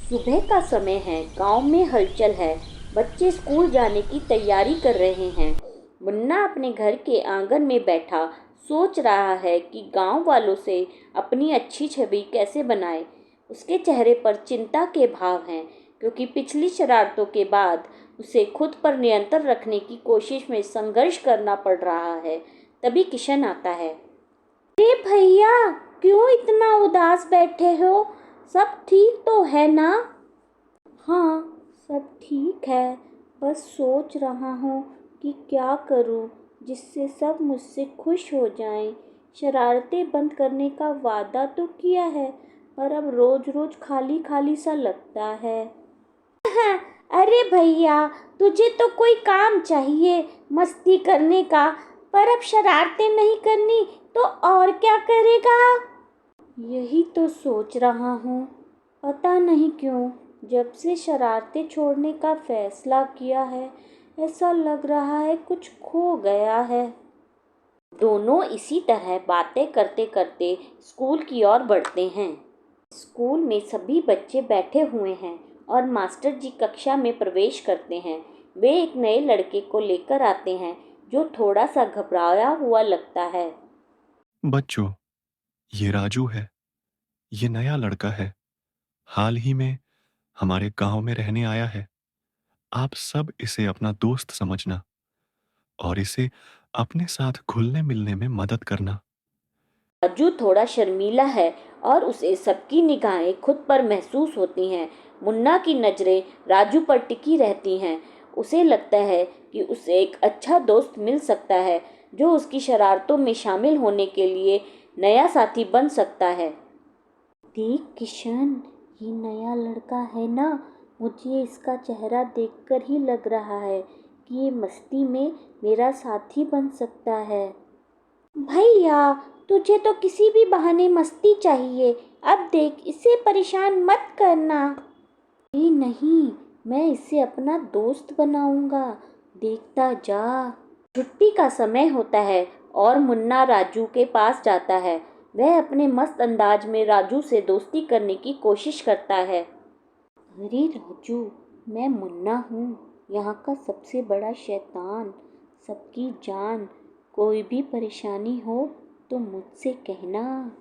सुबह का समय है। गांव में हलचल है। बच्चे स्कूल जाने की तैयारी कर रहे हैं। मुन्ना अपने घर के आंगन में बैठा सोच रहा है कि गांव वालों से अपनी अच्छी छवि कैसे बनाए। उसके चेहरे पर चिंता के भाव हैं, क्योंकि पिछली शरारतों के बाद उसे खुद पर नियंत्रण रखने की कोशिश में संघर्ष करना पड़ रहा है। तभी किशन आता है। अरे भैया, क्यों इतना उदास बैठे हो? सब ठीक तो है ना? हाँ, सब ठीक है। बस सोच रहा हूँ कि क्या करूँ जिससे सब मुझसे खुश हो जाएं। शरारतें बंद करने का वादा तो किया है, पर अब रोज रोज खाली खाली सा लगता है। अरे भैया, तुझे तो कोई काम चाहिए मस्ती करने का, पर अब शरारतें नहीं करनी तो और क्या करेगा? यही तो सोच रहा हूँ। पता नहीं क्यों, जब से शरारतें छोड़ने का फैसला किया है, ऐसा लग रहा है कुछ खो गया है। दोनों इसी तरह बातें करते करते स्कूल की ओर बढ़ते हैं। स्कूल में सभी बच्चे बैठे हुए हैं और मास्टर जी कक्षा में प्रवेश करते हैं। वे एक नए लड़के को लेकर आते हैं जो थोड़ा सा घबराया हुआ लगता है। बच्चों, ये राजू है। ये नया लड़का है। हाल ही में हमारे गांव में रहने आया है। आप सब इसे अपना दोस्त समझना और इसे अपने साथ घुलने मिलने में मदद करना। राजू थोड़ा शर्मीला है और उसे सबकी निगाहें खुद पर महसूस होती हैं। मुन्ना की नज़रें राजू पर टिकी रहती हैं। उसे लगता है कि उसे एक अच्छा दोस्त मिल सकता है जो उसकी शरारतों में शामिल होने के लिए नया साथी बन सकता है। देख किशन, ये नया लड़का है ना, मुझे इसका चेहरा देखकर ही लग रहा है कि ये मस्ती में मेरा साथी बन सकता है। भैया, तुझे तो किसी भी बहाने मस्ती चाहिए। अब देख, इसे परेशान मत करना। नहीं नहीं, मैं इसे अपना दोस्त बनाऊंगा। देखता जा। छुट्टी का समय होता है और मुन्ना राजू के पास जाता है। वह अपने मस्त अंदाज में राजू से दोस्ती करने की कोशिश करता है। अरे राजू, मैं मुन्ना हूँ, यहाँ का सबसे बड़ा शैतान, सबकी जान। कोई भी परेशानी हो तो मुझसे कहना।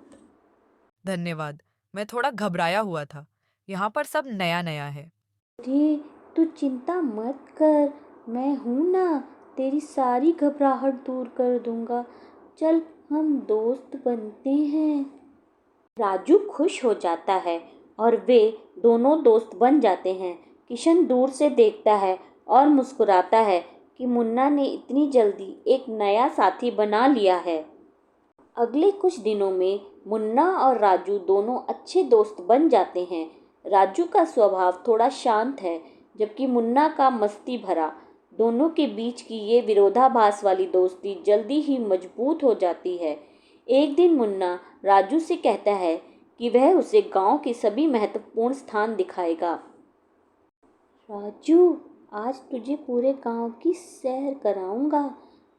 धन्यवाद। मैं थोड़ा घबराया हुआ था। यहाँ पर सब नया नया है। अरे, तू चिंता मत कर, मैं हूँ ना, तेरी सारी घबराहट दूर कर दूंगा। चल, हम दोस्त बनते हैं। राजू खुश हो जाता है और वे दोनों दोस्त बन जाते हैं। किशन दूर से देखता है और मुस्कुराता है कि मुन्ना ने इतनी जल्दी एक नया साथी बना लिया है। अगले कुछ दिनों में मुन्ना और राजू दोनों अच्छे दोस्त बन जाते हैं। राजू का स्वभाव थोड़ा शांत है, जबकि मुन्ना का मस्ती भरा। दोनों के बीच की ये विरोधाभास वाली दोस्ती जल्दी ही मजबूत हो जाती है। एक दिन मुन्ना राजू से कहता है कि वह उसे गांव के सभी महत्वपूर्ण स्थान दिखाएगा। राजू, आज तुझे पूरे गांव की सैर कराऊंगा।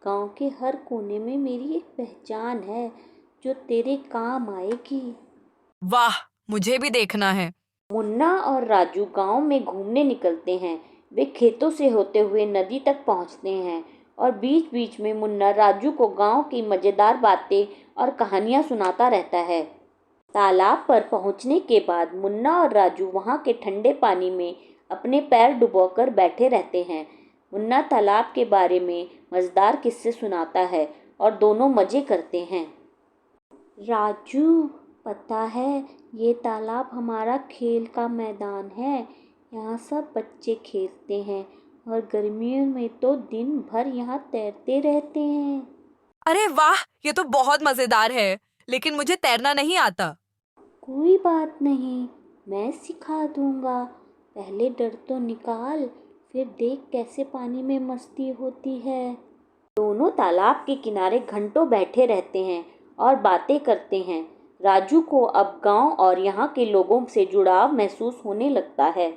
गांव के हर कोने में मेरी एक पहचान है जो तेरे काम आएगी। वाह, मुझे भी देखना है। मुन्ना और राजू गांव में घूमने निकलते हैं। वे खेतों से होते हुए नदी तक पहुंचते हैं और बीच बीच में मुन्ना राजू को गांव की मज़ेदार बातें और कहानियां सुनाता रहता है। तालाब पर पहुंचने के बाद मुन्ना और राजू वहां के ठंडे पानी में अपने पैर डुबोकर बैठे रहते हैं। मुन्ना तालाब के बारे में मज़ेदार किस्से सुनाता है और दोनों मज़े करते हैं। राजू, पता है, ये तालाब हमारा खेल का मैदान है। यहाँ सब बच्चे खेलते हैं और गर्मियों में तो दिन भर यहाँ तैरते रहते हैं। अरे वाह, ये तो बहुत मजेदार है, लेकिन मुझे तैरना नहीं आता। कोई बात नहीं, मैं सिखा दूंगा। पहले डर तो निकाल, फिर देख कैसे पानी में मस्ती होती है। दोनों तालाब के किनारे घंटों बैठे रहते हैं और बातें करते हैं। राजू को अब गांव और यहाँ के लोगों से जुड़ाव महसूस होने लगता है।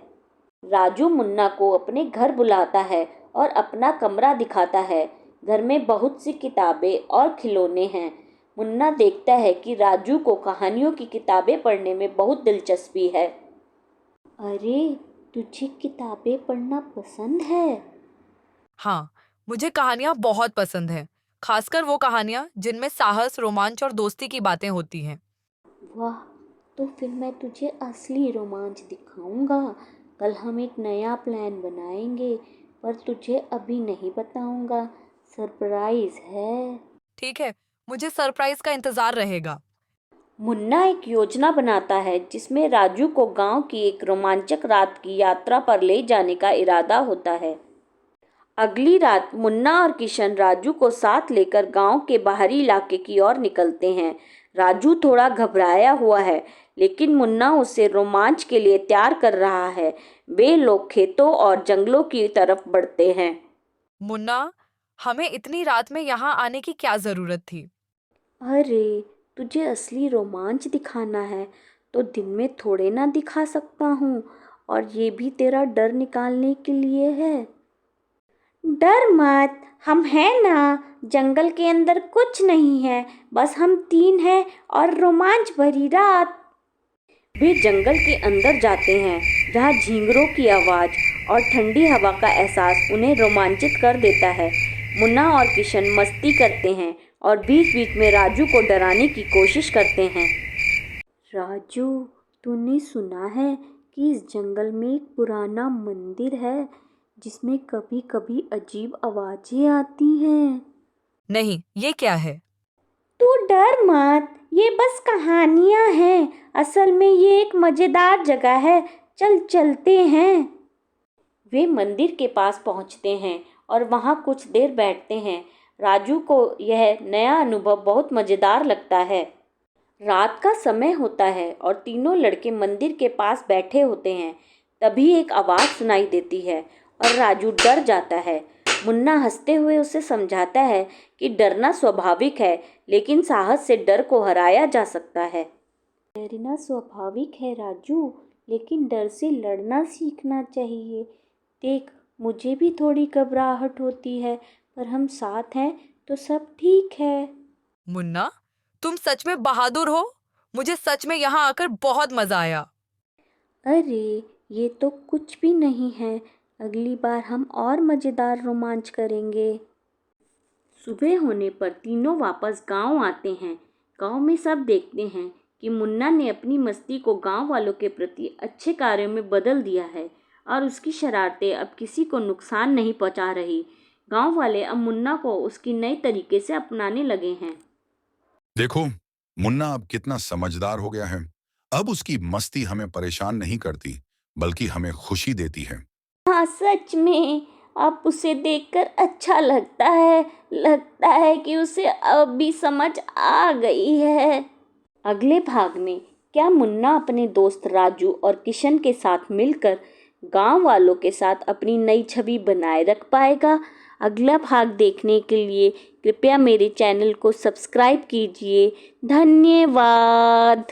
राजू मुन्ना को अपने घर बुलाता है और अपना कमरा दिखाता है। घर में बहुत सी किताबें और खिलौने हैं। मुन्ना देखता है कि राजू को कहानियों की किताबें पढ़ने में बहुत दिलचस्पी है। अरे, तुझे किताबें पढ़ना पसंद है? हाँ, मुझे कहानियाँ बहुत पसंद हैं, खासकर वो कहानियाँ जिनमें साहस, रोमांच और दोस्ती की बातें होती हैं। वाह, तो फिर मैं तुझे असली रोमांच दिखाऊंगा। कल हम एक नया प्लान बनाएंगे, पर तुझे अभी नहीं बताऊंगा। सरप्राइज है। ठीक है, मुझे सरप्राइज का इंतजार रहेगा। मुन्ना एक योजना बनाता है जिसमें राजू को गांव की एक रोमांचक रात की यात्रा पर ले जाने का इरादा होता है। अगली रात मुन्ना और किशन राजू को साथ लेकर गांव के बाहरी इलाके की ओर निकलते हैं। राजू थोड़ा घबराया हुआ है, लेकिन मुन्ना उसे रोमांच के लिए तैयार कर रहा है। वे लोग खेतों और जंगलों की तरफ बढ़ते हैं। मुन्ना, हमें इतनी रात में यहाँ आने की क्या जरूरत थी? अरे, तुझे असली रोमांच दिखाना है तो दिन में थोड़े ना दिखा सकता हूँ, और ये भी तेरा डर निकालने के लिए है। डर मत, हम हैं ना। जंगल के अंदर कुछ नहीं है, बस हम तीन हैं और रोमांच भरी रात। वे जंगल के अंदर जाते हैं, जहाँ झींगरों की आवाज़ और ठंडी हवा का एहसास उन्हें रोमांचित कर देता है। मुन्ना और किशन मस्ती करते हैं और बीच बीच में राजू को डराने की कोशिश करते हैं। राजू, तूने सुना है कि इस जंगल में एक पुराना मंदिर है जिसमें कभी कभी अजीब आवाजें आती हैं। नहीं, ये क्या है? तू डर मत, ये बस कहानियां हैं। असल में ये एक मजेदार जगह है। चल चलते हैं। वे मंदिर के पास पहुंचते हैं और वहां कुछ देर बैठते हैं। राजू को यह नया अनुभव बहुत मजेदार लगता है। रात का समय होता है और तीनों लड़के मंदिर के पास बैठे होते हैं। तभी एक आवाज़ सुनाई देती है और राजू डर जाता है। मुन्ना हंसते हुए उसे समझाता है कि डरना स्वाभाविक है, लेकिन साहस से डर को हराया जा सकता है। डरना स्वाभाविक है राजू, लेकिन डर से लड़ना सीखना चाहिए। देख, मुझे भी थोड़ी घबराहट होती है, पर हम साथ हैं तो सब ठीक है। मुन्ना, तुम सच में बहादुर हो। मुझे सच में यहाँ आकर बहुत मजा आया। अरे, ये तो कुछ भी नहीं है। अगली बार हम और मज़ेदार रोमांच करेंगे। सुबह होने पर तीनों वापस गांव आते हैं। गांव में सब देखते हैं कि मुन्ना ने अपनी मस्ती को गांव वालों के प्रति अच्छे कार्यों में बदल दिया है और उसकी शरारतें अब किसी को नुकसान नहीं पहुंचा रही। गांव वाले अब मुन्ना को उसकी नई तरीके से अपनाने लगे हैं। देखो, मुन्ना अब कितना समझदार हो गया है। अब उसकी मस्ती हमें परेशान नहीं करती, बल्कि हमें खुशी देती है। हाँ, सच में अब उसे देखकर अच्छा लगता है। लगता है कि उसे अब भी समझ आ गई है। अगले भाग में क्या मुन्ना अपने दोस्त राजू और किशन के साथ मिलकर गांव वालों के साथ अपनी नई छवि बनाए रख पाएगा? अगला भाग देखने के लिए कृपया मेरे चैनल को सब्सक्राइब कीजिए। धन्यवाद।